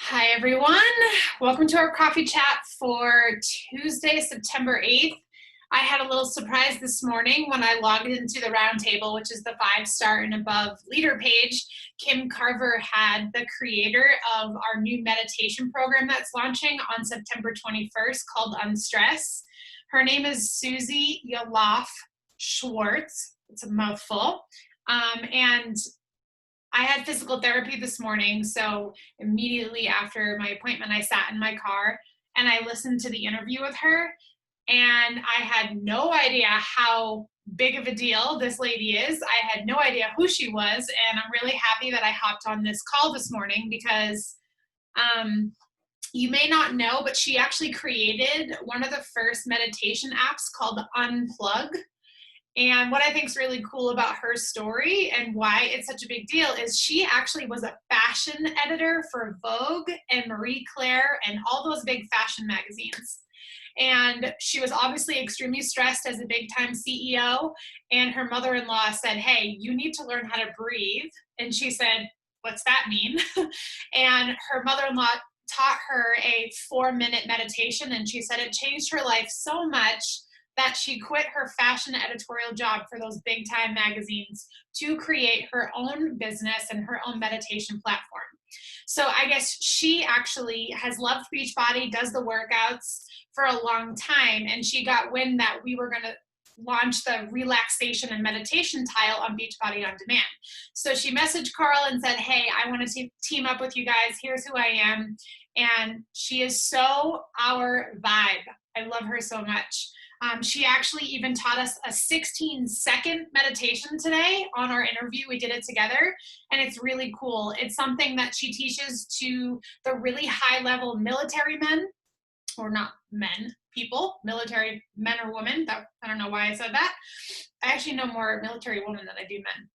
Hi, everyone. Welcome to our coffee chat for Tuesday, September 8th. I had a little surprise this morning when I logged into the roundtable, which is the 5-star and above leader page. Kim Carver had the creator of our new meditation program that's launching on September 21st called Unstress. Her name is Susie Yalof Schwartz. It's a mouthful. And I had physical therapy this morning, so immediately after my appointment, I sat in my car and I listened to the interview with her, and I had no idea how big of a deal this lady is. I had no idea who she was, and I'm really happy that I hopped on this call this morning because you may not know, but she actually created one of the first meditation apps called Unplug. And what I think is really cool about her story and why it's such a big deal is she actually was a fashion editor for Vogue and Marie Claire and all those big fashion magazines. And she was obviously extremely stressed as a big time CEO. And her mother-in-law said, "Hey, you need to learn how to breathe." And she said, "What's that mean?" And her mother-in-law taught her a 4-minute meditation. And she said it changed her life so much that she quit her fashion editorial job for those big time magazines to create her own business and her own meditation platform. So I guess she actually has loved Beachbody, does the workouts for a long time, and she got wind that we were going to launch the relaxation and meditation tile on Beachbody On Demand. So she messaged Carl and said, "Hey, I want to team up with you guys. Here's who I am." And she is so our vibe. I love her so much. She actually even taught us a 16-second meditation today on our interview. We did it together, and it's really cool. It's something that she teaches to the really high-level military men, or not men, people, military men or women. I don't know why I said that. I actually know more military women than I do men.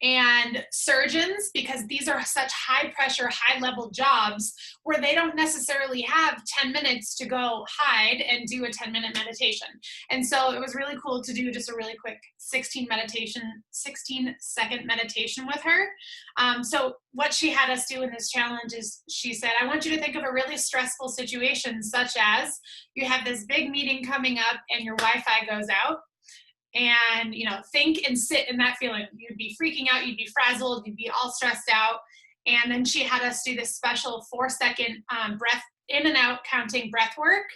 And surgeons, because these are such high pressure, high level jobs where they don't necessarily have 10 minutes to go hide and do a 10-minute meditation. And so it was really cool to do just a really quick 16-second meditation with her. So what she had us do in this challenge is she said, "I want you to think of a really stressful situation, such as you have this big meeting coming up and your Wi-Fi goes out. And, think and sit in that feeling. You'd be freaking out, you'd be frazzled, you'd be all stressed out." And then she had us do this special 4-second breath in and out counting breath work.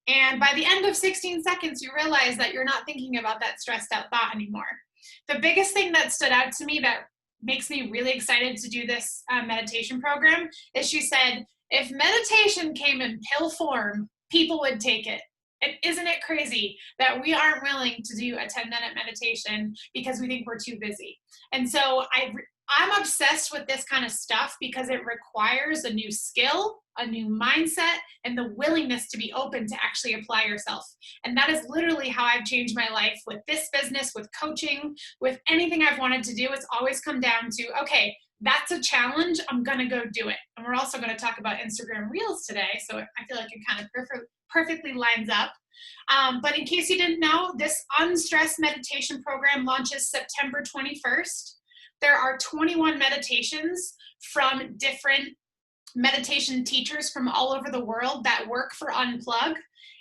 And by the end of 16 seconds, you realize that you're not thinking about that stressed out thought anymore. The biggest thing that stood out to me that makes me really excited to do this meditation program is she said, if meditation came in pill form, people would take it. And isn't it crazy that we aren't willing to do a 10-minute meditation because we think we're too busy? And so I'm obsessed with this kind of stuff because it requires a new skill, a new mindset, and the willingness to be open to actually apply yourself. And that is literally how I've changed my life with this business, with coaching, with anything I've wanted to do. It's always come down to, okay, that's a challenge. I'm going to go do it. And we're also going to talk about Instagram Reels today. So I feel like it kind of perfectly lines up. But in case you didn't know, this Unstressed meditation program launches September 21st. There are 21 meditations from different meditation teachers from all over the world that work for Unplug.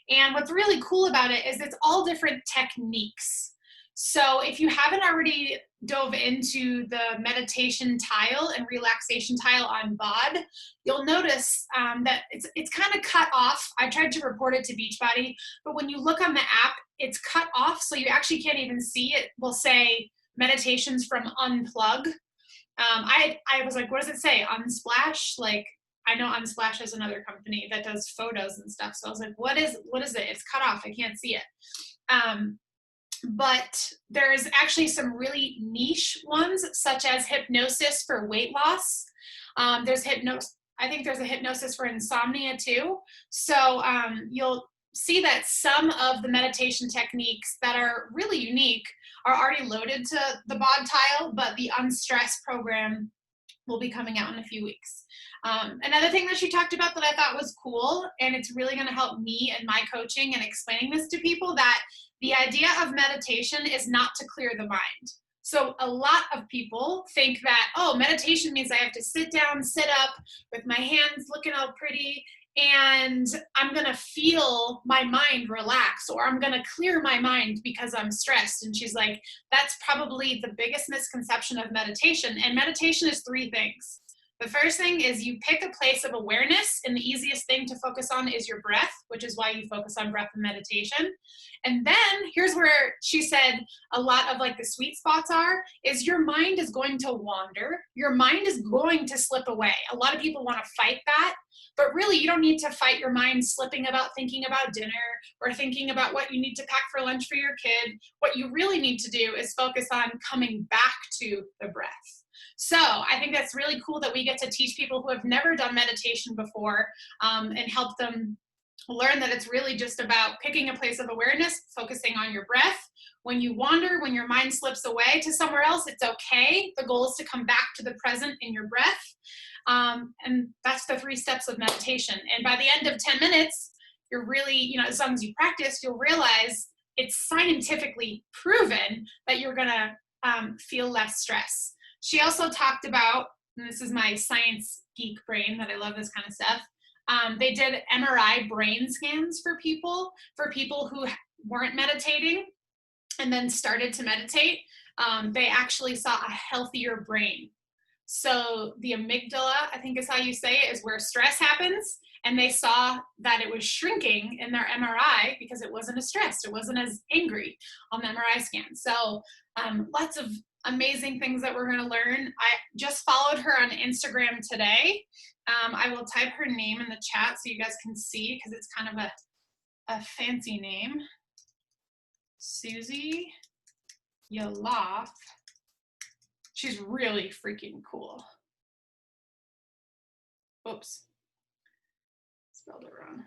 And what's really cool about it is it's all different techniques. So if you haven't already dove into the meditation tile and relaxation tile on BOD, you'll notice that it's kind of cut off. I tried to report it to Beachbody, but when you look on the app, it's cut off, so you actually can't even see it. Will say meditations from Unplug. I was like, what does it say? Unsplash? Like, I know Unsplash is another company that does photos and stuff. So I was like, what is it? It's cut off. I can't see it. But there's actually some really niche ones, such as hypnosis for weight loss. There's I think there's a hypnosis for insomnia too. So you'll see that some of the meditation techniques that are really unique are already loaded to the BOD tile, but the Unstressed program will be coming out in a few weeks. Another thing that she talked about that I thought was cool, and it's really going to help me in my coaching and explaining this to people, that the idea of meditation is not to clear the mind. So a lot of people think that, oh, meditation means I have to sit down, sit up with my hands looking all pretty, and I'm going to feel my mind relax, or I'm going to clear my mind because I'm stressed. And she's like, that's probably the biggest misconception of meditation. And meditation is three things. The first thing is you pick a place of awareness, and the easiest thing to focus on is your breath, which is why you focus on breath in meditation. And then here's where she said a lot of like the sweet spots are, is your mind is going to wander. Your mind is going to slip away. A lot of people want to fight that, but really you don't need to fight your mind slipping about thinking about dinner or thinking about what you need to pack for lunch for your kid. What you really need to do is focus on coming back to the breath. So I think that's really cool that we get to teach people who have never done meditation before and help them learn that it's really just about picking a place of awareness, focusing on your breath. When you wander, when your mind slips away to somewhere else, it's okay. The goal is to come back to the present in your breath. And that's the 3 steps of meditation. And by the end of 10 minutes, you're really, as long as you practice, you'll realize it's scientifically proven that you're gonna feel less stress. She also talked about, and this is my science geek brain that I love this kind of stuff, they did MRI brain scans for people who weren't meditating and then started to meditate. They actually saw a healthier brain. So the amygdala, I think is how you say it, is where stress happens. And they saw that it was shrinking in their MRI because it wasn't as stressed. It wasn't as angry on the MRI scan. So lots of amazing things that we're going to learn. I just followed her on Instagram today. I will type her name in the chat so you guys can see, because it's kind of a fancy name. Susie Yalof. She's really freaking cool. Oops. Spelled it wrong.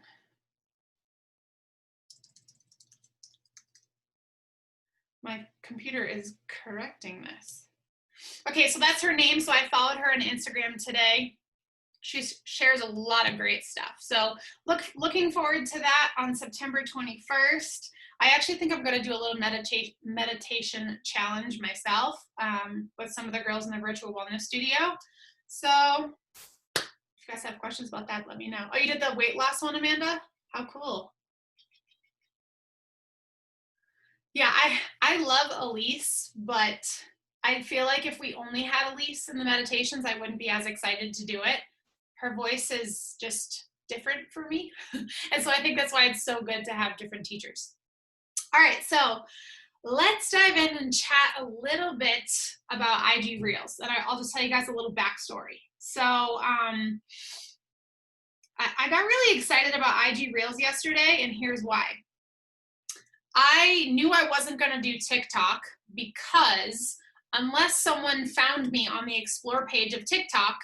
My computer is correcting this. Okay, so that's her name. So I followed her on Instagram today. She shares a lot of great stuff. So looking forward to that on September 21st. I actually think I'm going to do a little meditation challenge myself with some of the girls in the virtual wellness studio. So if you guys have questions about that, let me know. Oh, you did the weight loss one, Amanda? How cool. Yeah, I love Elise, but I feel like if we only had Elise in the meditations, I wouldn't be as excited to do it. Her voice is just different for me. And so I think that's why it's so good to have different teachers. All right, so let's dive in and chat a little bit about IG Reels. And I'll just tell you guys a little backstory. So I got really excited about IG Reels yesterday, and here's why. I knew I wasn't going to do TikTok because unless someone found me on the Explore page of TikTok,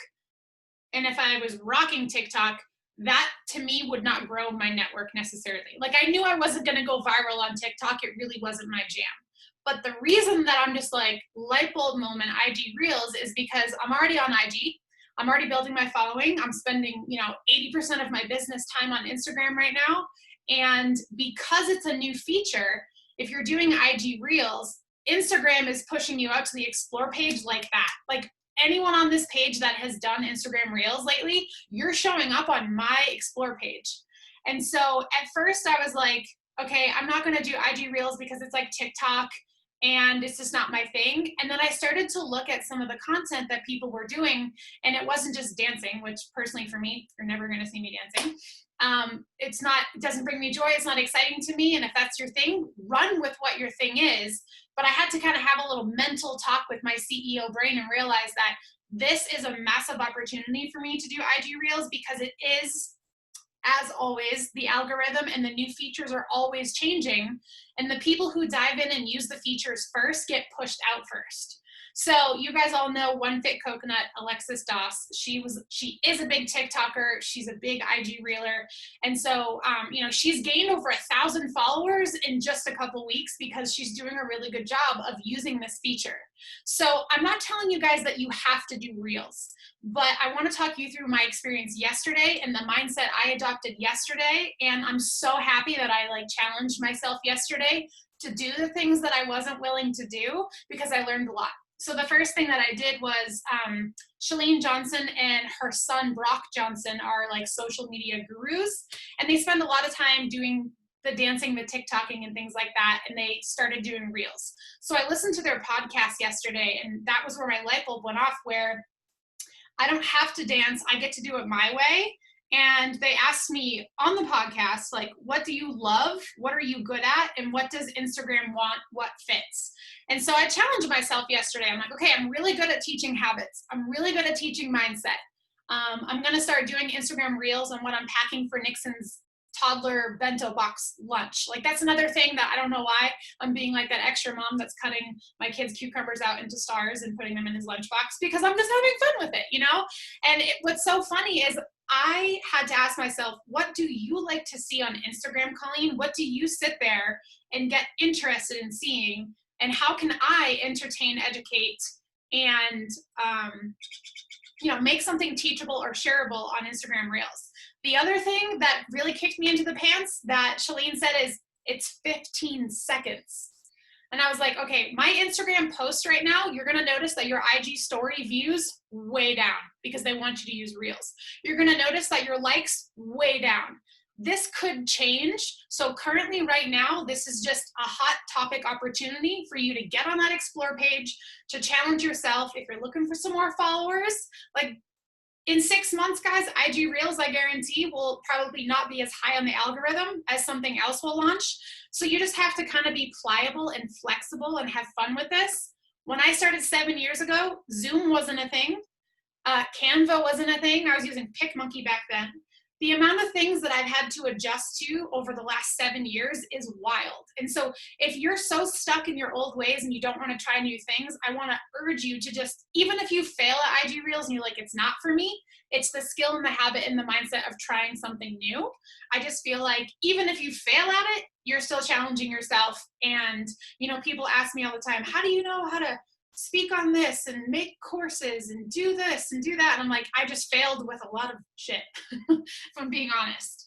and if I was rocking TikTok, that to me would not grow my network necessarily. Like, I knew I wasn't going to go viral on TikTok. It really wasn't my jam. But the reason that I'm just like light bulb moment IG Reels is because I'm already on IG. I'm already building my following. I'm spending, 80% of my business time on Instagram right now. And because it's a new feature, if you're doing IG Reels, Instagram is pushing you out to the Explore page like that. Like, anyone on this page that has done Instagram Reels lately, you're showing up on my Explore page. And so at first I was like, okay, I'm not going to do IG Reels because it's like TikTok and it's just not my thing. And then I started to look at some of the content that people were doing, and it wasn't just dancing, which personally for me, you're never going to see me dancing. It doesn't bring me joy. It's not exciting to me. And if that's your thing, run with what your thing is. But I had to kind of have a little mental talk with my CEO brain and realize that this is a massive opportunity for me to do IG Reels, because it is, as always, the algorithm and the new features are always changing. And the people who dive in and use the features first get pushed out first. So you guys all know One Fit Coconut, Alexis Doss. She is a big TikToker. She's a big IG Reeler. And so, she's gained over 1,000 followers in just a couple weeks because she's doing a really good job of using this feature. So I'm not telling you guys that you have to do Reels, but I want to talk you through my experience yesterday and the mindset I adopted yesterday. And I'm so happy that I challenged myself yesterday to do the things that I wasn't willing to do because I learned a lot. So the first thing that I did was Chalene Johnson and her son Brock Johnson are like social media gurus, and they spend a lot of time doing the dancing, the TikToking and things like that, and they started doing reels. So I listened to their podcast yesterday, and that was where my light bulb went off, where I don't have to dance, I get to do it my way. And they asked me on the podcast, like, what do you love? What are you good at? And what does Instagram want? What fits? And so I challenged myself yesterday. I'm like, okay, I'm really good at teaching habits. I'm really good at teaching mindset. I'm going to start doing Instagram reels on what I'm packing for Nixon's toddler bento box lunch. Like, that's another thing that I don't know why I'm being like that extra mom that's cutting my kids' cucumbers out into stars and putting them in his lunchbox, because I'm just having fun with it, you know? And what's so funny is I had to ask myself, what do you like to see on Instagram, Colleen? What do you sit there and get interested in seeing? And how can I entertain, educate, and make something teachable or shareable on Instagram Reels? The other thing that really kicked me into the pants that Chalene said is it's 15 seconds. And I was like, okay, my Instagram post right now, you're going to notice that your IG story views way down because they want you to use Reels. You're going to notice that your likes way down. This could change. So currently right now, this is just a hot topic opportunity for you to get on that explore page, to challenge yourself. If you're looking for some more followers, like in 6 months, guys, IG Reels, I guarantee, will probably not be as high on the algorithm as something else will launch. So you just have to kind of be pliable and flexible and have fun with this. When I started 7 years ago, Zoom wasn't a thing. Canva wasn't a thing. I was using PicMonkey back then. The amount of things that I've had to adjust to over the last 7 years is wild. And so if you're so stuck in your old ways and you don't want to try new things, I want to urge you to just, even if you fail at IG Reels and you're like, it's not for me, it's the skill and the habit and the mindset of trying something new. I just feel like even if you fail at it, you're still challenging yourself. And, people ask me all the time, how do you know how to speak on this and make courses and do this and do that? And I'm like, I just failed with a lot of shit, if I'm being honest.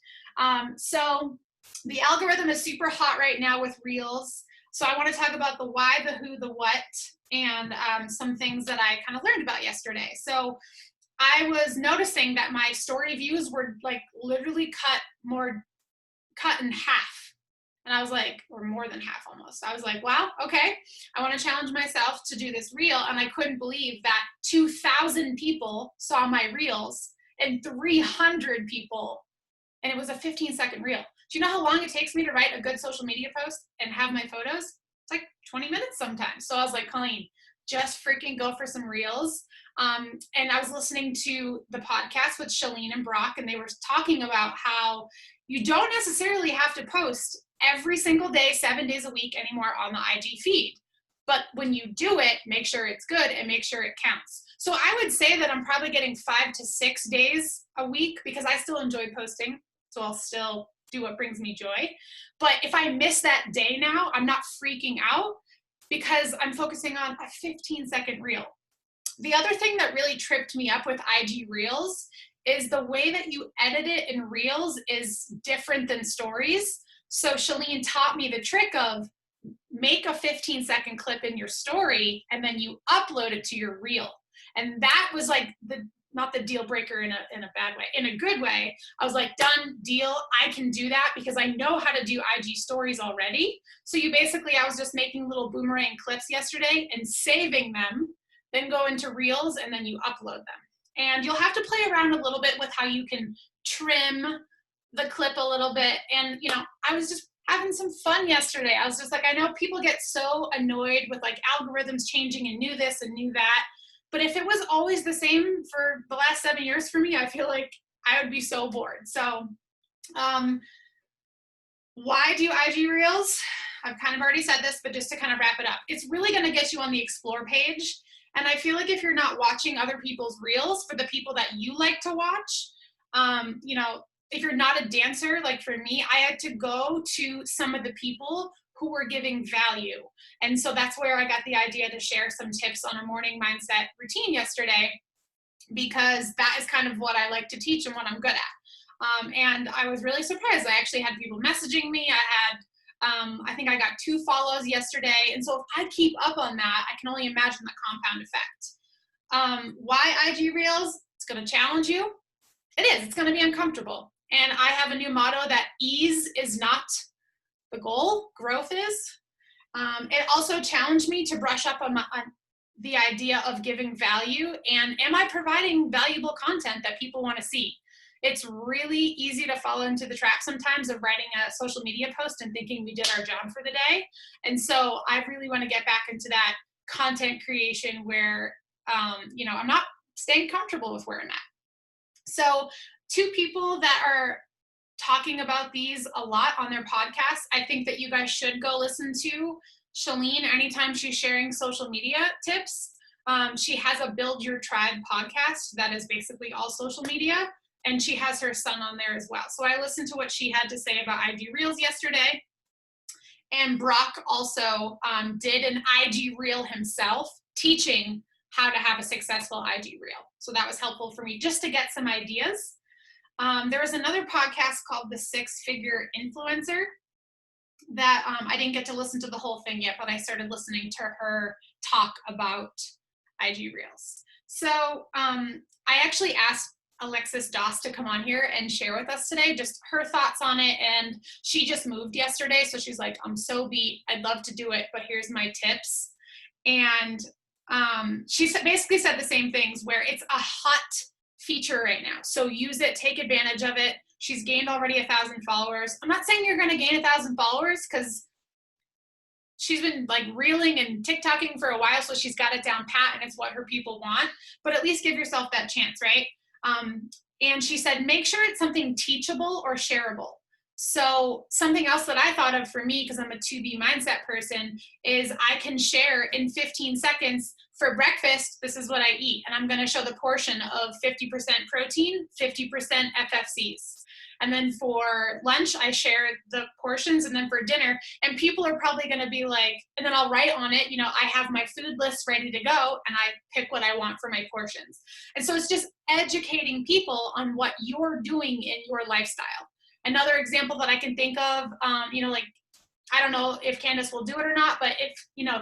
So the algorithm is super hot right now with Reels. So I want to talk about the why, the who, the what, and some things that I kind of learned about yesterday. So I was noticing that my story views were like literally cut in half. And I was like, or more than half almost. I was like, wow, okay, I want to challenge myself to do this reel. And I couldn't believe that 2,000 people saw my reels and 300 people, and it was a 15-second reel. Do you know how long it takes me to write a good social media post and have my photos? It's like 20 minutes sometimes. So I was like, Colleen, just freaking go for some reels. And I was listening to the podcast with Chalene and Brock, and they were talking about how you don't necessarily have to post every single day, 7 days a week anymore on the IG feed. But when you do it, make sure it's good and make sure it counts. So I would say that I'm probably getting 5 to 6 days a week because I still enjoy posting. So I'll still do what brings me joy. But if I miss that day now, I'm not freaking out because I'm focusing on a 15-second reel. The other thing that really tripped me up with IG Reels is the way that you edit it in Reels is different than stories. So Chalene taught me the trick of make a 15-second clip in your story and then you upload it to your reel. And that was like not the deal breaker in a bad way, in a good way. I was like, done, deal. I can do that because I know how to do IG stories already. So I was just making little boomerang clips yesterday and saving them, then go into reels and then you upload them. And you'll have to play around a little bit with how you can trim the clip a little bit. And, I was just having some fun yesterday. I was just like, I know people get so annoyed with like algorithms changing and new this and new that. But if it was always the same for the last 7 years for me, I feel like I would be so bored. So why do IG Reels? I've kind of already said this, but just to kind of wrap it up, it's really going to get you on the explore page. And I feel like if you're not watching other people's reels for the people that you like to watch, if you're not a dancer, like for me, I had to go to some of the people who were giving value. And so that's where I got the idea to share some tips on a morning mindset routine yesterday, because that is kind of what I like to teach and what I'm good at. And I was really surprised. I actually had people messaging me. I had I think I got 2 follows yesterday. And so if I keep up on that, I can only imagine the compound effect. Why IG Reels? It's going to challenge you. It is. It's going to be uncomfortable. And I have a new motto that ease is not the goal, growth is. It also challenged me to brush up on the idea of giving value, and am I providing valuable content that people want to see? It's really easy to fall into the trap sometimes of writing a social media post and thinking we did our job for the day. And so I really want to get back into that content creation where, I'm not staying comfortable with where I'm at. So 2 people that are talking about these a lot on their podcasts, I think that you guys should go listen to Chalene anytime she's sharing social media tips. She has a Build Your Tribe podcast that is basically all social media, and she has her son on there as well. So I listened to what she had to say about IG Reels yesterday. And Brock also did an IG Reel himself, teaching how to have a successful IG Reel. So that was helpful for me just to get some ideas. There was another podcast called The 6-Figure Influencer that I didn't get to listen to the whole thing yet, but I started listening to her talk about IG Reels. So I actually asked Alexis Doss to come on here and share with us today, just her thoughts on it. And she just moved yesterday, so she's like, I'm so beat. I'd love to do it, but here's my tips. And she basically said the same things, where it's a hot feature right now. So use it, take advantage of it. She's gained already 1,000 followers. I'm not saying you're going to gain 1,000 followers, because she's been like reeling and TikToking for a while, so she's got it down pat and it's what her people want, but at least give yourself that chance, right? And she said, make sure it's something teachable or shareable. So something else that I thought of for me, because I'm a 2B mindset person, is I can share in 15 seconds, for breakfast, this is what I eat. And I'm going to show the portion of 50% protein, 50% FFCs. And then for lunch, I share the portions, and then for dinner, and people are probably going to be like, and then I'll write on it, I have my food list ready to go, and I pick what I want for my portions. And so it's just educating people on what you're doing in your lifestyle. Another example that I can think of, I don't know if Candace will do it or not, but if,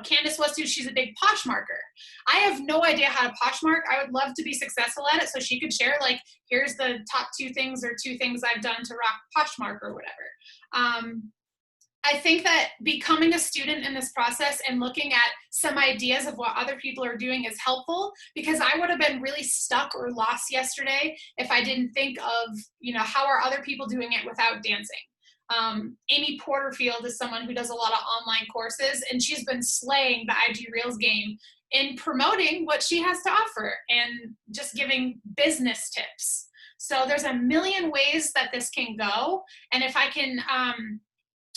Candace was to, she's a big Poshmarker. I have no idea how to Poshmark. I would love to be successful at it, so she could share, like, here's the top 2 things or 2 things I've done to rock Poshmark or whatever. I think that becoming a student in this process and looking at some ideas of what other people are doing is helpful, because I would have been really stuck or lost yesterday if I didn't think of, how are other people doing it without dancing. Amy Porterfield is someone who does a lot of online courses, and she's been slaying the IG Reels game in promoting what she has to offer and just giving business tips. So there's a million ways that this can go. And if I can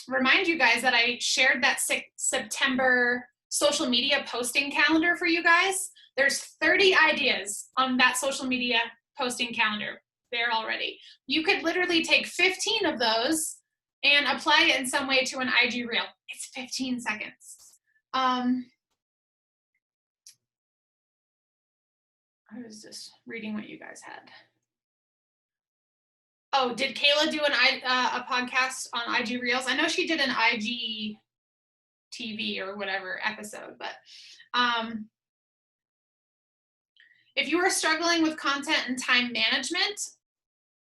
remind you guys that I shared that September social media posting calendar for you guys. There's 30 ideas on that social media posting calendar there already. You could literally take 15 of those and apply it in some way to an IG Reel. It's 15 seconds. I was just reading what you guys had. Oh, did Kayla do a podcast on IG Reels? I know she did an IG TV or whatever episode, but if you are struggling with content and time management,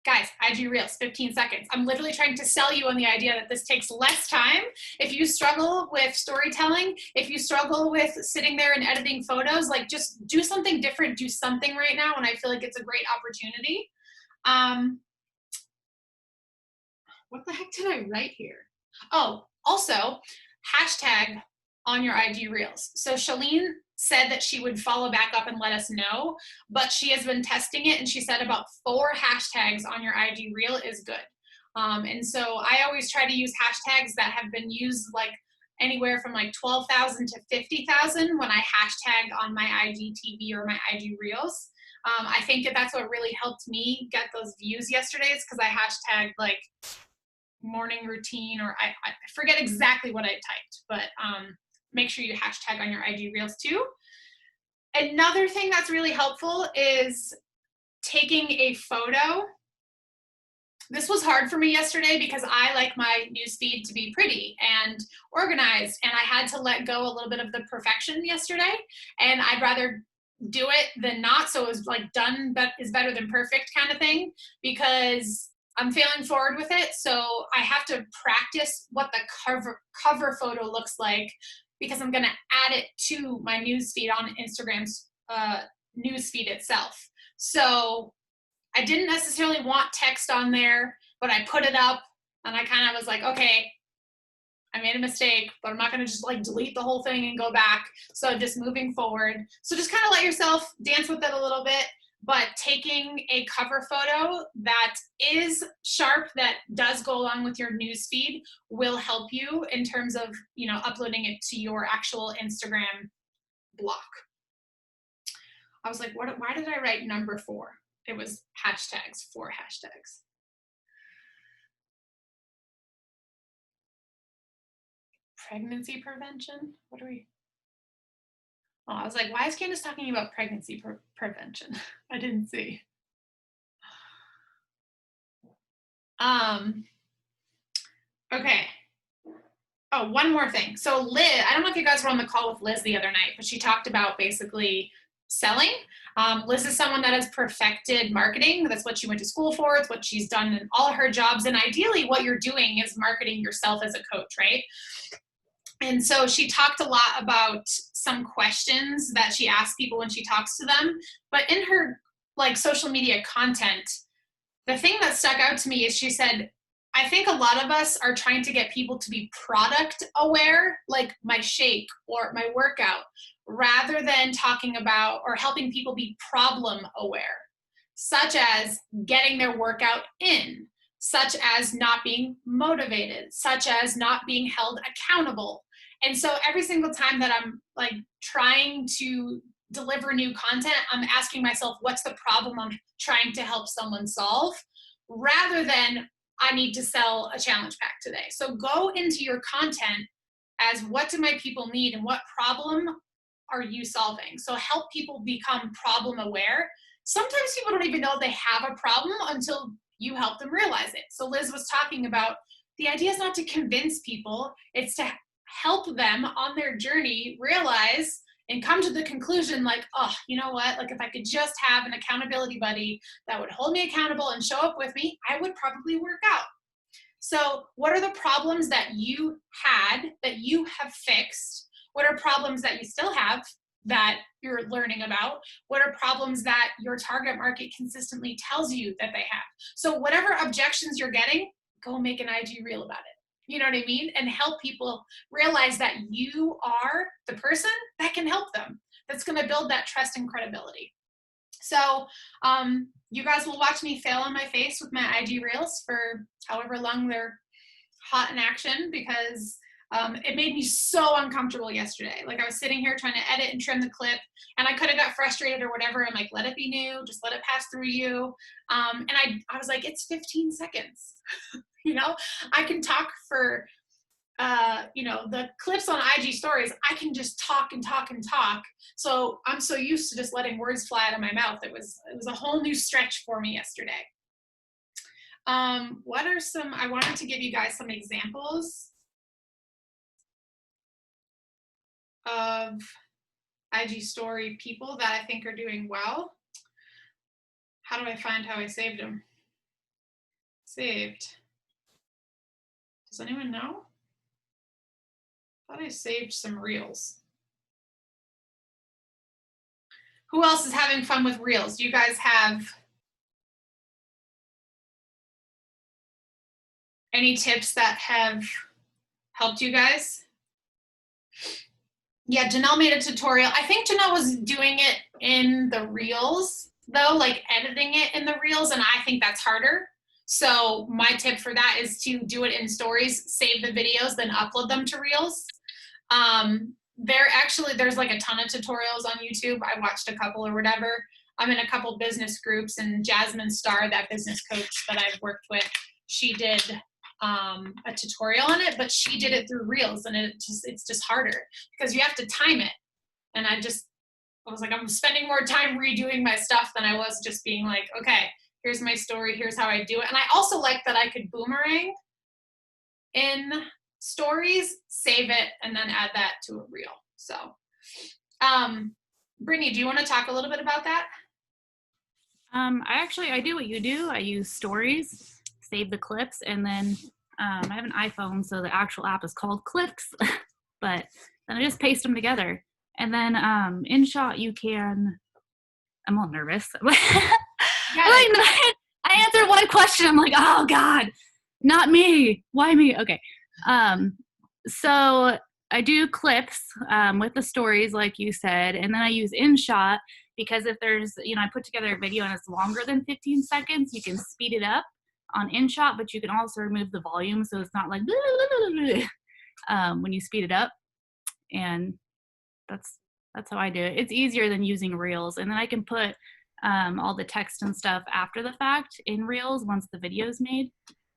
guys, IG Reels, 15 seconds. I'm literally trying to sell you on the idea that this takes less time. If you struggle with storytelling, if you struggle with sitting there and editing photos, like, just do something different, do something right now, and I feel like it's a great opportunity. What the heck did I write here? Oh, also, hashtag on your IG Reels. So Chalene said that she would follow back up and let us know, but she has been testing it, and she said about 4 hashtags on your IG Reel is good. And so I always try to use hashtags that have been used like anywhere from like 12,000 to 50,000 when I hashtag on my IGTV or my IG Reels. I think that that's what really helped me get those views yesterday, is because I hashtagged like morning routine, or I forget exactly what I typed, but make sure you hashtag on your IG Reels too. Another thing that's really helpful is taking a photo this was hard for me yesterday because I like my newsfeed to be pretty and organized, and I had to let go a little bit of the perfection yesterday, and I'd rather do it than not. So it was like done but is better than perfect kind of thing, because I'm failing forward with it. So I have to practice what the cover photo looks like, because I'm going to add it to my newsfeed on Instagram's newsfeed itself. So I didn't necessarily want text on there, but I put it up and I kind of was like, okay, I made a mistake, but I'm not going to just like delete the whole thing and go back. So just moving forward. So just kind of let yourself dance with it a little bit, but taking a cover photo that is sharp, that does go along with your news feed, will help you in terms of, you know, uploading it to your actual Instagram block. I was like, why did I write number 4? It was hashtags, 4 hashtags. Pregnancy prevention? What are we? Oh, I was like, why is Candace talking about pregnancy prevention? I didn't see. Okay. Oh, one more thing. So Liz, I don't know if you guys were on the call with Liz the other night, but she talked about basically selling. Liz is someone that has perfected marketing. That's what she went to school for. It's what she's done in all of her jobs. And ideally what you're doing is marketing yourself as a coach, right? And so she talked a lot about some questions that she asks people when she talks to them. But in her like social media content, the thing that stuck out to me is she said, I think a lot of us are trying to get people to be product aware, like my shake or my workout, rather than talking about or helping people be problem aware, such as getting their workout in, such as not being motivated, such as not being held accountable. And so every single time that I'm like trying to deliver new content, I'm asking myself, what's the problem I'm trying to help someone solve, rather than I need to sell a challenge pack today. So go into your content as, what do my people need and what problem are you solving? So help people become problem aware. Sometimes people don't even know they have a problem until you help them realize it. So Liz was talking about, the idea is not to convince people, it's to help them on their journey realize and come to the conclusion like, oh, you know what, like if I could just have an accountability buddy that would hold me accountable and show up with me, I would probably work out. So what are the problems that you had that you have fixed? What are problems that you still have that you're learning about? What are problems that your target market consistently tells you that they have? So whatever objections you're getting, go make an IG reel about it. You know what I mean? And help people realize that you are the person that can help them. That's going to build that trust and credibility. So you guys will watch me fail on my face with my IG reels for however long they're hot in action, because it made me so uncomfortable yesterday. Like I was sitting here trying to edit and trim the clip, and I could have got frustrated or whatever. I'm like, let it be new, just let it pass through you. And I was like, it's 15 seconds. You know, I can talk for, you know, the clips on IG stories, I can just talk and talk and talk. So I'm so used to just letting words fly out of my mouth. It was a whole new stretch for me yesterday. What are some, I wanted to give you guys some examples of IG story people that I think are doing well. How do I find how I saved them? Saved. Does anyone know? I thought I saved some reels. Who else is having fun with reels? Do you guys have any tips that have helped you guys? Yeah, Janelle made a tutorial. I think Janelle was doing it in the reels though, like editing it in the reels, and I think that's harder. So my tip for that is to do it in stories, save the videos, then upload them to reels. There's like a ton of tutorials on YouTube. I watched a couple or whatever. I'm in a couple business groups, and Jasmine Starr, that business coach that I've worked with, she did a tutorial on it, but she did it through reels, and it's just harder because you have to time it. And I was like, I'm spending more time redoing my stuff than I was just being like, okay, here's my story, here's how I do it. And I also like that I could boomerang in stories, save it, and then add that to a reel. So, Brittany, do you want to talk a little bit about that? I do what you do. I use stories, save the clips, and then I have an iPhone, so the actual app is called Clips, but then I just paste them together. And then InShot, you can, I'm all nervous. I answered one question. I'm like, oh God, not me. Why me? Okay. So I do clips with the stories, like you said, and then I use InShot because if there's, I put together a video and it's longer than 15 seconds, you can speed it up on InShot, but you can also remove the volume so it's not like when you speed it up. And that's how I do it. It's easier than using Reels, and then I can put all the text and stuff after the fact in Reels once the video's made.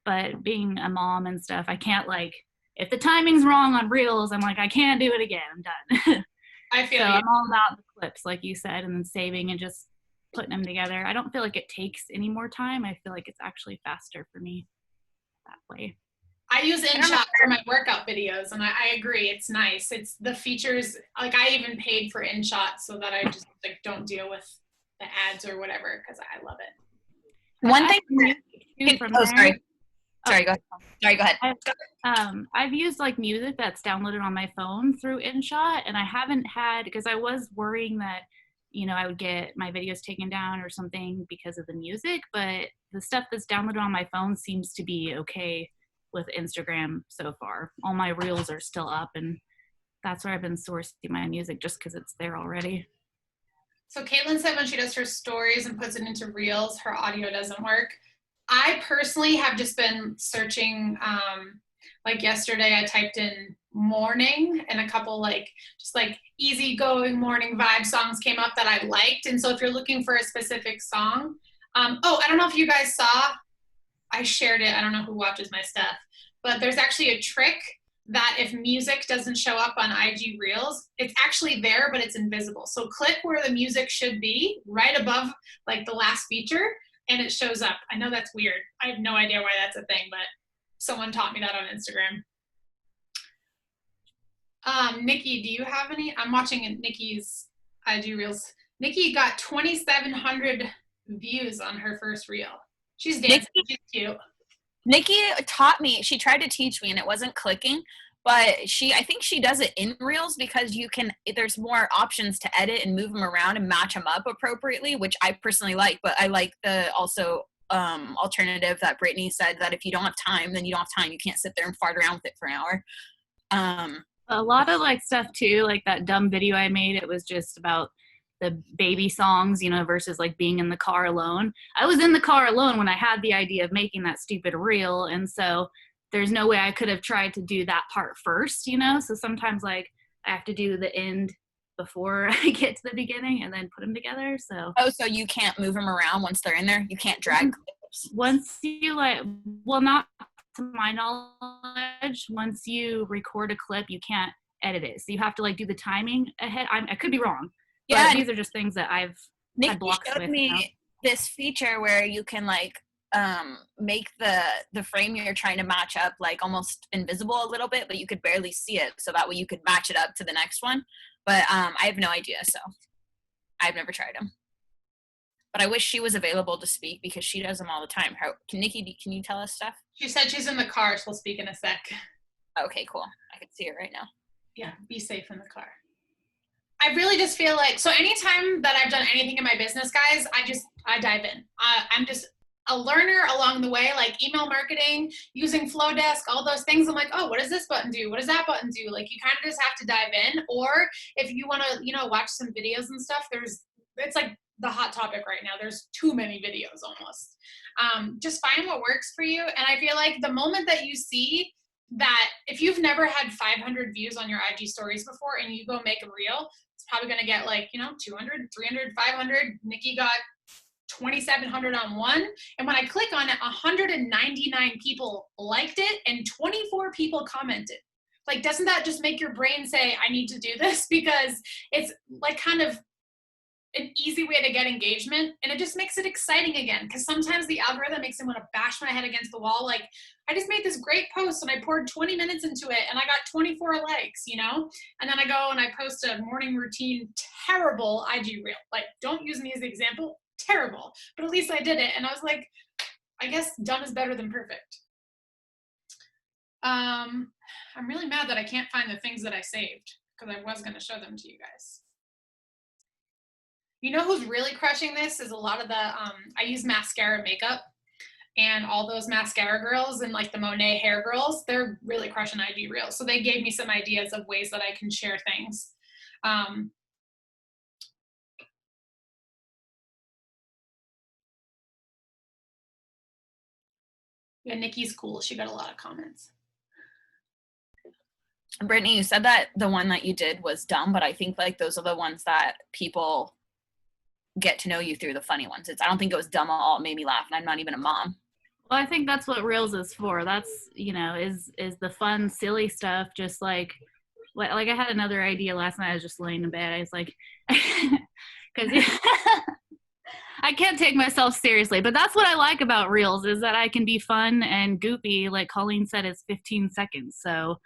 But being a mom and stuff, I can't if the timing's wrong on Reels, I'm like, I can't do it again. I'm done. I feel so you. I'm all about the clips, like you said, and then saving and just putting them together. I don't feel like it takes any more time. I feel like it's actually faster for me that way. I use InShot for my workout videos, and I agree, it's nice. It's the features, I even paid for InShot so that I just don't deal with the ads or whatever, because I love it. One thing from Sorry, go ahead. I've used music that's downloaded on my phone through InShot, and I haven't had, because I was worrying that I would get my videos taken down or something because of the music, but the stuff that's downloaded on my phone seems to be okay with Instagram so far. All my reels are still up, and that's where I've been sourcing my music, just because it's there already. So Caitlin said when she does her stories and puts it into reels, her audio doesn't work. I personally have just been searching, yesterday I typed in morning, and a couple easygoing morning vibe songs came up that I liked. And so if you're looking for a specific song, I don't know if you guys saw, I shared it. I don't know who watches my stuff, but there's actually a trick that if music doesn't show up on IG Reels, it's actually there, but it's invisible. So click where the music should be, right above the last feature, and it shows up. I know that's weird. I have no idea why that's a thing, but someone taught me that on Instagram. Nikki, do you have any? I'm watching Nikki's IG Reels. Nikki got 2,700 views on her first reel. She's dancing. She's cute. Nikki taught me. She tried to teach me, and it wasn't clicking. But I think she does it in Reels because there's more options to edit and move them around and match them up appropriately, which I personally like. But I like the also alternative that Brittany said, that if you don't have time, then you don't have time. You can't sit there and fart around with it for an hour. A lot of stuff too, like that dumb video I made, it was just about the baby songs, versus being in the car alone. I was in the car alone when I had the idea of making that stupid reel, and so there's no way I could have tried to do that part first, so sometimes I have to do the end before I get to the beginning and then put them together. So so you can't move them around once they're in there? You can't drag clips? Once you not to my knowledge, once you record a clip, you can't edit it. So you have to do the timing ahead. I could be wrong. Yeah, these are just things that I've had blocks with. Nikki showed me this feature where you can make the frame you're trying to match up almost invisible a little bit, but you could barely see it, so that way you could match it up to the next one. But I have no idea, so I've never tried them. But I wish she was available to speak because she does them all the time. Nikki, can you tell us stuff? She said she's in the car. She'll speak in a sec. Okay, cool. I can see her right now. Yeah, be safe in the car. I really just feel so anytime that I've done anything in my business, guys, I dive in. I'm just a learner along the way, email marketing, using Flowdesk, all those things. I'm oh, what does this button do? What does that button do? You kind of just have to dive in. Or if you want to, watch some videos and stuff, it's the hot topic right now. There's too many videos almost. Just find what works for you. And I feel the moment that you see that if you've never had 500 views on your IG stories before and you go make a reel, it's probably going to get 200, 300, 500. Nikki got 2,700 on one. And when I click on it, 199 people liked it and 24 people commented. Doesn't that just make your brain say, I need to do this? Because it's an easy way to get engagement, and it just makes it exciting again, because sometimes the algorithm makes me want to bash my head against the wall. Like, I just made this great post and I poured 20 minutes into it and I got 24 likes, you know? And then I go and I post a morning routine, terrible IG reel. Like, don't use me as the example, terrible. But at least I did it. And I was like, I guess done is better than perfect. I'm really mad that I can't find the things that I saved, because I was going to show them to you guys. You know who's really crushing this is a lot of the, I use mascara makeup, and all those mascara girls and like the Monet hair girls, they're really crushing IG Reels. So they gave me some ideas of ways that I can share things. Yeah, Nikki's cool. She got a lot of comments. Brittany, you said that the one that you did was dumb, but I think like those are the ones that people get to know you through, the funny ones. I don't think it was dumb at all. It made me laugh, and I'm not even a mom. Well, I think that's what Reels is for. That's, you know, is the fun, silly stuff. Just like I had another idea last night. I was just laying in bed. I was like, because I can't take myself seriously, but that's what I like about Reels, is that I can be fun and goofy. Like Colleen said, it's 15 seconds. So,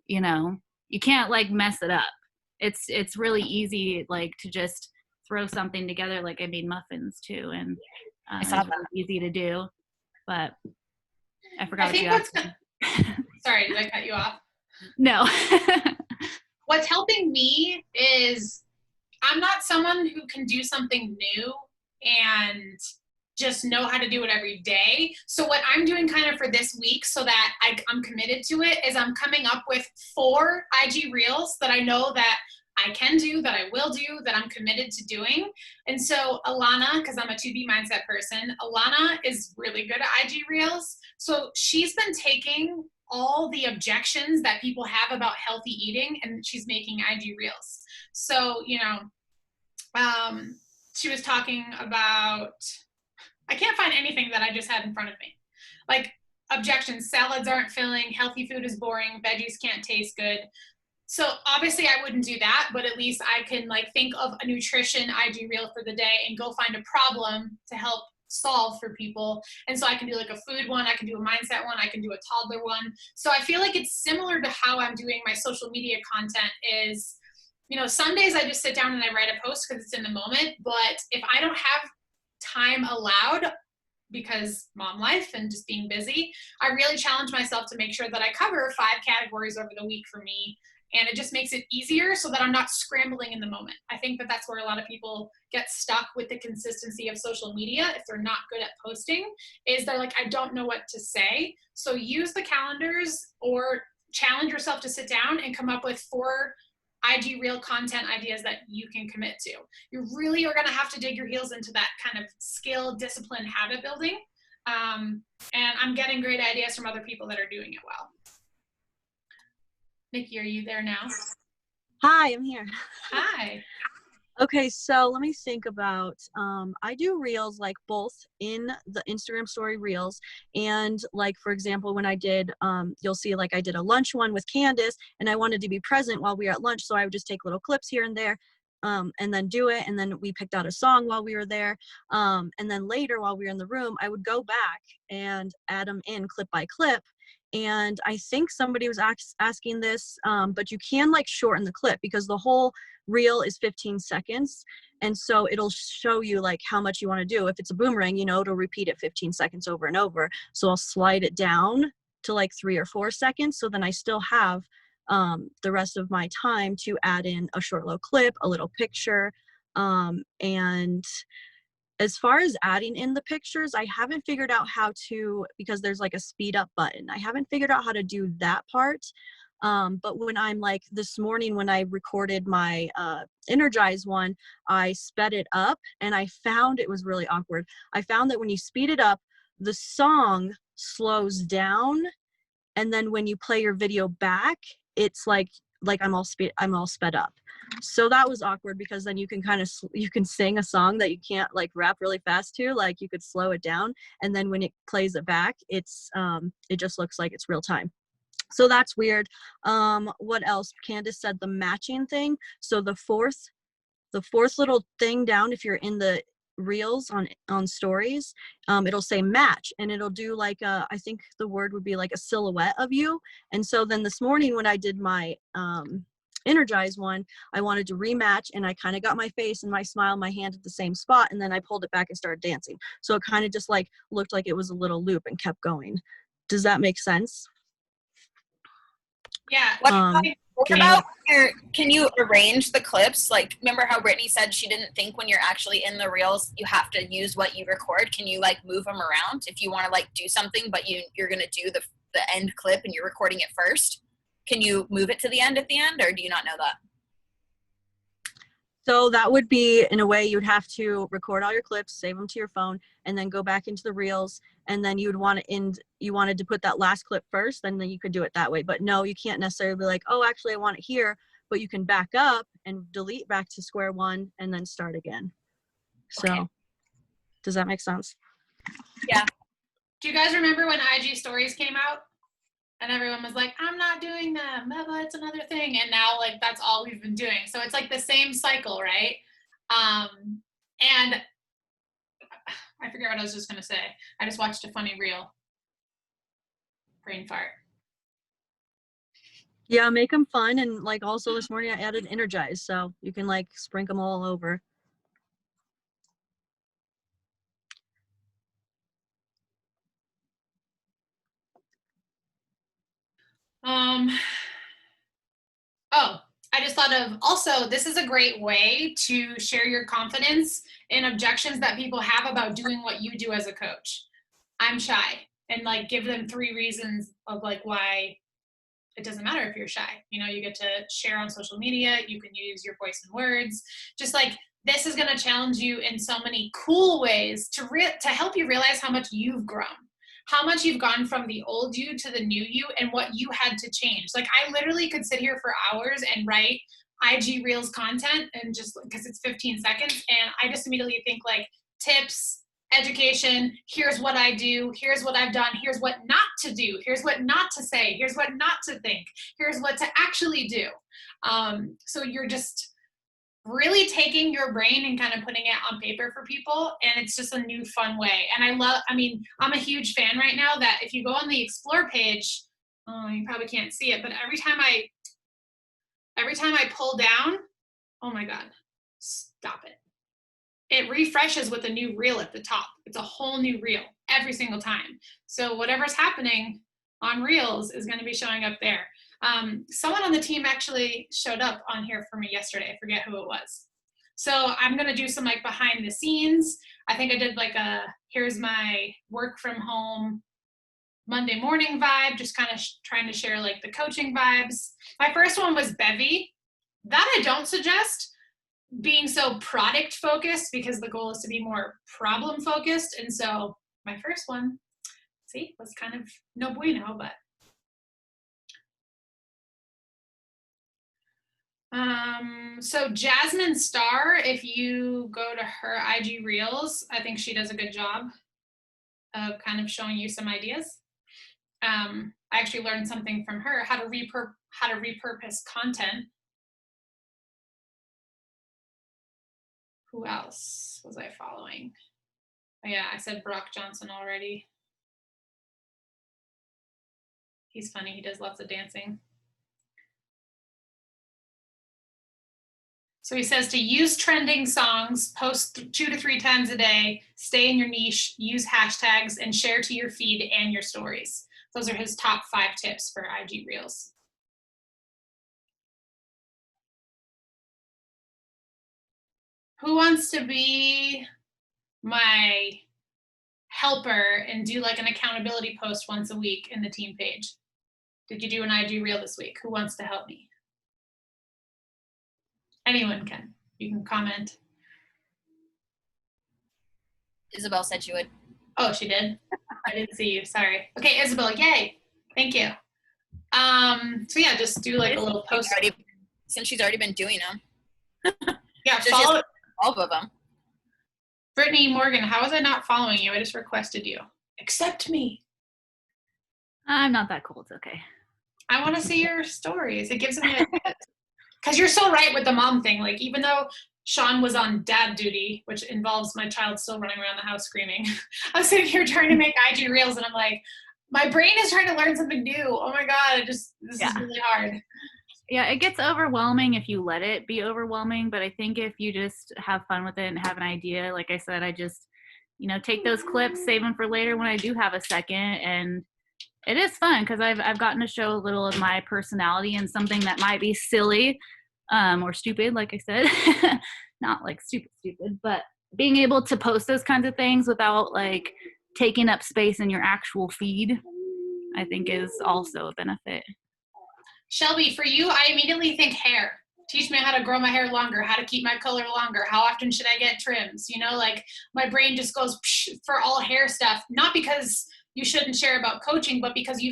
you know, you can't like mess it up. It's really easy, like, to just throw something together. Like I made muffins too, and it's really easy to do. But I forgot what you asked. Sorry, did I cut you off? No. What's helping me is I'm not someone who can do something new and just know how to do it every day. So what I'm doing kind of for this week, so that I'm committed to it, is I'm coming up with 4 IG Reels that I know that I can do, that I will do, that I'm committed to doing. And so Alana, because I'm a 2B mindset person, Alana is really good at IG Reels. So she's been taking all the objections that people have about healthy eating, and she's making IG Reels. So, you know, she was talking about, I can't find anything that I just had in front of me. Like, objections, salads aren't filling, healthy food is boring, veggies can't taste good. So obviously I wouldn't do that, but at least I can like think of a nutrition IG Reel for the day and go find a problem to help solve for people. And so I can do like a food one, I can do a mindset one, I can do a toddler one. So I feel like it's similar to how I'm doing my social media content. Is, you know, some days I just sit down and I write a post because it's in the moment. But if I don't have time allowed, because mom life and just being busy, I really challenge myself to make sure that I cover 5 categories over the week for me. And it just makes it easier so that I'm not scrambling in the moment. I think that that's where a lot of people get stuck with the consistency of social media if they're not good at posting, is they're like, I don't know what to say. So use the calendars or challenge yourself to sit down and come up with 4 IG Reel content ideas that you can commit to. You really are going to have to dig your heels into that kind of skill, discipline, habit building. And I'm getting great ideas from other people that are doing it well. Nikki, are you there now? Hi, I'm here. Hi. Okay, so let me think about, I do Reels like both in the Instagram story Reels and like, for example, when I did, you'll see like I did a lunch one with Candace and I wanted to be present while we were at lunch. So I would just take little clips here and there and then do it. And then we picked out a song while we were there. And then later while we were in the room, I would go back and add them in clip by clip. And I think somebody was asking this, but you can like shorten the clip because the whole reel is 15 seconds. And so it'll show you like how much you want to do. If it's a boomerang, you know, it'll repeat it 15 seconds over and over. So I'll slide it down to like 3 or 4 seconds. So then I still have the rest of my time to add in a short little clip, a little picture. And as far as adding in the pictures, I haven't figured out how to, because there's like a speed up button. I haven't figured out how to do that part. But when I'm like this morning, when I recorded my Energize one, I sped it up and I found it was really awkward. I found that when you speed it up, the song slows down. And then when you play your video back, it's like I'm all sped up. So that was awkward because then you can you can sing a song that you can't like rap really fast to, like you could slow it down. And then when it plays it back, it's, it just looks like it's real time. So that's weird. What else? Candace said the matching thing. So the 4th the fourth little thing down, if you're in the reels on stories, it'll say match, and it'll do like I think the word would be like a silhouette of you. And so then this morning when I did my energize one, I wanted to rematch, and I kind of got my face and my smile, my hand at the same spot, and then I pulled it back and started dancing. So it kind of just like looked like it was a little loop and kept going. Does that make sense? Yeah. What about can you arrange the clips? Like, remember how Brittany said she didn't think when you're actually in the reels, you have to use what you record? Can you like move them around if you want to like do something, but you're going to do the end clip and you're recording it first? Can you move it to the end at the end, or do you not know that? So that would be, in a way, you'd have to record all your clips, save them to your phone, and then go back into the reels. And then you wanted to put that last clip first, then you could do it that way. But no, you can't necessarily be like, oh, actually I want it here, but you can back up and delete back to square one and then start again. So Okay. Does that make sense? Yeah. Do you guys remember when IG stories came out? And everyone was like, I'm not doing them, blah, it's another thing. And now like that's all we've been doing. So it's like the same cycle, right? And I forget what I was just gonna say. I just watched a funny reel. Brain fart. Yeah, make them fun. And like also this morning I added energize, so you can like sprinkle them all over. Oh, I just thought of also, this is a great way to share your confidence in objections that people have about doing what you do as a coach. I'm shy, and like give them 3 reasons of like why it doesn't matter if you're shy. You know, you get to share on social media, you can use your voice and words. Just like this is going to challenge you in so many cool ways to help you realize how much you've grown, how much you've gone from the old you to the new you, and what you had to change. Like I literally could sit here for hours and write IG Reels content, and just because it's 15 seconds, and I just immediately think like tips, education, here's what I do, here's what I've done, here's what not to do, here's what not to say, here's what not to think, here's what to actually do. So you're just really taking your brain and kind of putting it on paper for people, and it's just a new fun way. And I'm a huge fan right now that if you go on the explore page, you probably can't see it, but every time I pull down, oh my god, stop it, it refreshes with a new reel at the top. It's a whole new reel every single time. So whatever's happening on reels is going to be showing up there. Someone on the team actually showed up on here for me yesterday. I forget who it was. So I'm going to do some like behind the scenes. I think I did like here's my work from home Monday morning vibe, just kind of trying to share like the coaching vibes. My first one was Bevy. That I don't suggest, being so product focused, because the goal is to be more problem focused. And so my first one, was kind of no bueno, but so Jasmine Star, if you go to her IG Reels, I think she does a good job of kind of showing you some ideas. I actually learned something from her, how to repurpose content. Who else was I following? Oh yeah, I said Brock Johnson already. He's funny, he does lots of dancing. So he says to use trending songs, post 2 to 3 times a day, stay in your niche, use hashtags, and share to your feed and your stories. Those are his top 5 tips for IG Reels. Who wants to be my helper and do like an accountability post once a week in the team page? Did you do an IG Reel this week? Who wants to help me? Anyone can. You can comment. Isabel said she would. Oh, she did? I didn't see you. Sorry. Okay, Isabel, yay. Thank you. So yeah, just do like a little post. Since she's already been doing them. Yeah, So follow. 12 of them. Brittany Morgan, how was I not following you? I just requested you. Accept me. I'm not that cool. It's okay. I want to see your stories. It gives me because you're so right with the mom thing. Like, even though Sean was on dad duty, which involves my child still running around the house screaming. I was sitting here trying to make IG Reels, and I'm like, my brain is trying to learn something new. Oh my God, this is really hard. Yeah, it gets overwhelming if you let it be overwhelming, but I think if you just have fun with it and have an idea, like I said, I just, take those clips, save them for later when I do have a second, and it is fun because I've gotten to show a little of my personality and something that might be silly or stupid, like I said, not like stupid, but being able to post those kinds of things without like taking up space in your actual feed, I think is also a benefit. Shelby, for you, I immediately think hair. Teach me how to grow my hair longer, how to keep my color longer, how often should I get trims? Like my brain just goes for all hair stuff, not because you shouldn't share about coaching, but because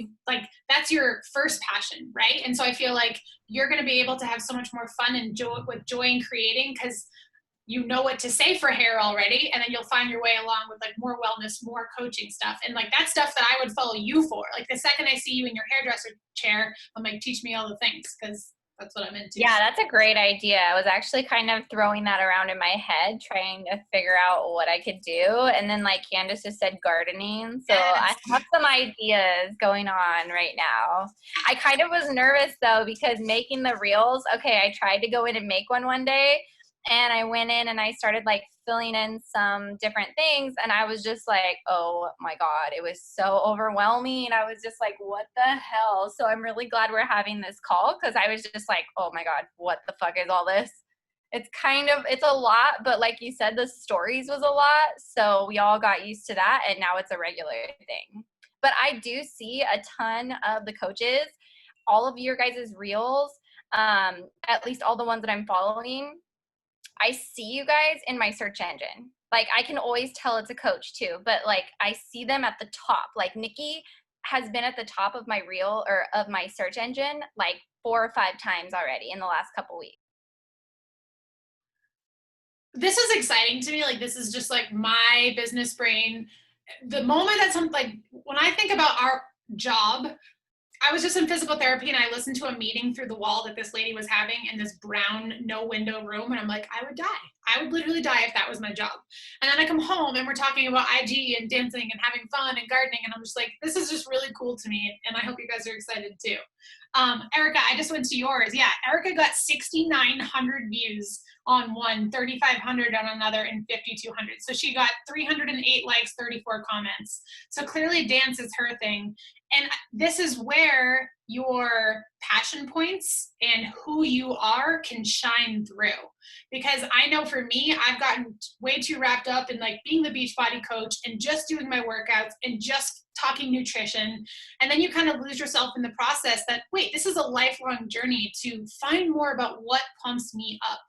that's your first passion, right? And so I feel like you're going to be able to have so much more fun and joy in creating because you know what to say for hair already, and then you'll find your way along with like more wellness, more coaching stuff, and like that stuff that I would follow you for. Like the second I see you in your hairdresser chair, I'm like, teach me all the things, because that's what I'm into. Yeah, that's a great idea. I was actually kind of throwing that around in my head, trying to figure out what I could do. And then like Candace just said, gardening. So I have some ideas going on right now. I kind of was nervous though, because making the reels, okay, I tried to go in and make one day, and I went in and I started like filling in some different things, and I was just like, oh my God, it was so overwhelming. I was just like, what the hell? So I'm really glad we're having this call, because I was just like, oh my God, what the fuck is all this? It's a lot, but like you said, the stories was a lot, so we all got used to that, and now it's a regular thing. But I do see a ton of the coaches, all of your guys' reels, at least all the ones that I'm following, I see you guys in my search engine. Like I can always tell it's a coach too, but like I see them at the top. Like Nikki has been at the top of my reel or of my search engine like 4 or 5 times already in the last couple weeks. This is exciting to me. Like this is just like my business brain. The moment that something like when I think about our job, I was just in physical therapy and I listened to a meeting through the wall that this lady was having in this brown, no window room. And I'm like, I would die. I would literally die if that was my job. And then I come home and we're talking about IG and dancing and having fun and gardening. And I'm just like, this is just really cool to me. And I hope you guys are excited too. Erica, I just went to yours. Yeah, Erica got 6,900 views on one, 3,500 on another, and 5,200. So she got 308 likes, 34 comments. So clearly dance is her thing. And this is where your passion points and who you are can shine through. Because I know for me, I've gotten way too wrapped up in like being the Beachbody coach and just doing my workouts and just talking nutrition. And then you kind of lose yourself in the process that, wait, this is a lifelong journey to find more about what pumps me up.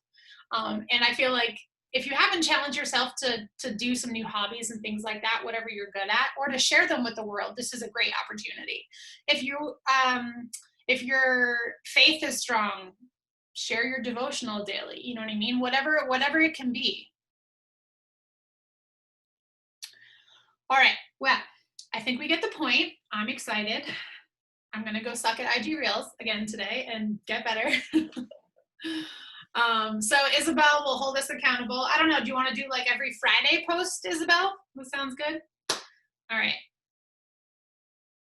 And I feel like if you haven't challenged yourself to do some new hobbies and things like that, whatever you're good at, or to share them with the world, this is a great opportunity. If your faith is strong, share your devotional daily. You know what I mean? Whatever it can be. All right. Well, I think we get the point. I'm excited. I'm gonna go suck at IG Reels again today and get better. So Isabel will hold us accountable. I don't know. Do you want to do like every Friday post, Isabel? That sounds good. All right.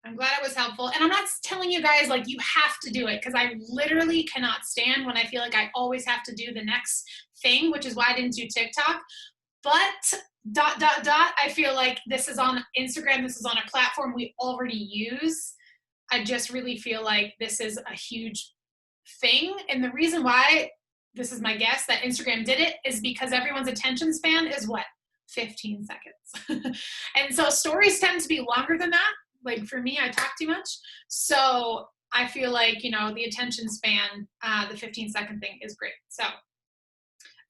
I'm glad it was helpful. And I'm not telling you guys like you have to do it, because I literally cannot stand when I feel like I always have to do the next thing, which is why I didn't do TikTok. But ... I feel like this is on Instagram. This is on a platform we already use. I just really feel like this is a huge thing. And the reason why, this is my guess, that Instagram did it is because everyone's attention span is what? 15 seconds. And so stories tend to be longer than that. Like for me, I talk too much. So I feel like, the attention span, the 15-second thing is great. So,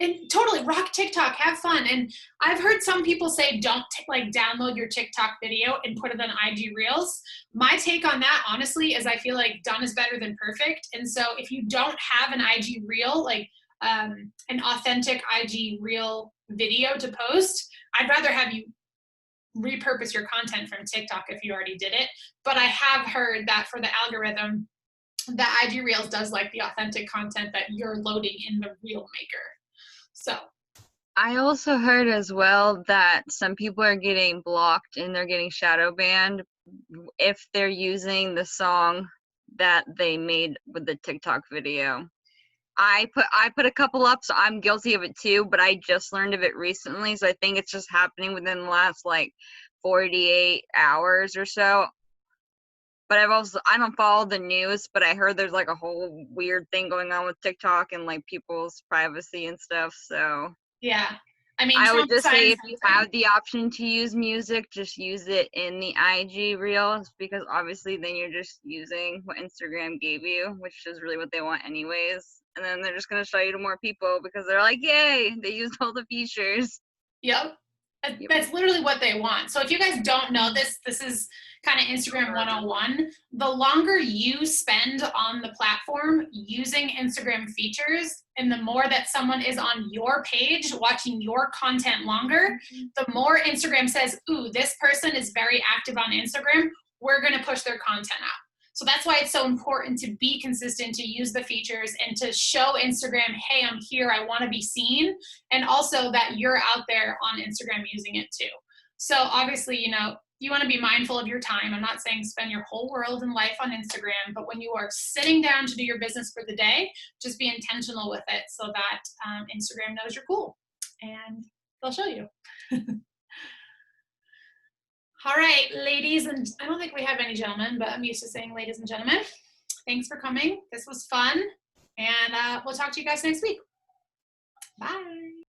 and totally rock TikTok, have fun. And I've heard some people say, don't download your TikTok video and put it on IG Reels. My take on that, honestly, is I feel like done is better than perfect. And so if you don't have an IG Reel, like an authentic IG Reel video to post, I'd rather have you repurpose your content from TikTok if you already did it. But I have heard that for the algorithm, the IG Reels does like the authentic content that you're loading in the Reel Maker. So I also heard as well that some people are getting blocked and they're getting shadow banned if they're using the song that they made with the TikTok video. I put a couple up, so I'm guilty of it too, but I just learned of it recently, so I think it's just happening within the last like 48 hours or so. But I don't follow the news, but I heard there's like a whole weird thing going on with TikTok and like people's privacy and stuff, so yeah, I mean, I would Trump just say signed if you something. have the option to use music, just use it in the IG reels, because obviously then you're just using what Instagram gave you, which is really what they want anyways. And then they're just gonna show you to more people because they're like, yay, they used all the features. Yep. That's literally what they want. So if you guys don't know this, this is kind of Instagram 101. The longer you spend on the platform using Instagram features, and the more that someone is on your page watching your content longer, the more Instagram says, ooh, this person is very active on Instagram. We're going to push their content out. So that's why it's so important to be consistent, to use the features and to show Instagram, hey, I'm here, I want to be seen, and also that you're out there on Instagram using it too. So obviously, you know, you want to be mindful of your time. I'm not saying spend your whole world and life on Instagram, but when you are sitting down to do your business for the day, just be intentional with it so that Instagram knows you're cool and they'll show you. All right, ladies, and I don't think we have any gentlemen, but I'm used to saying ladies and gentlemen. Thanks for coming. This was fun, and we'll talk to you guys next week. Bye.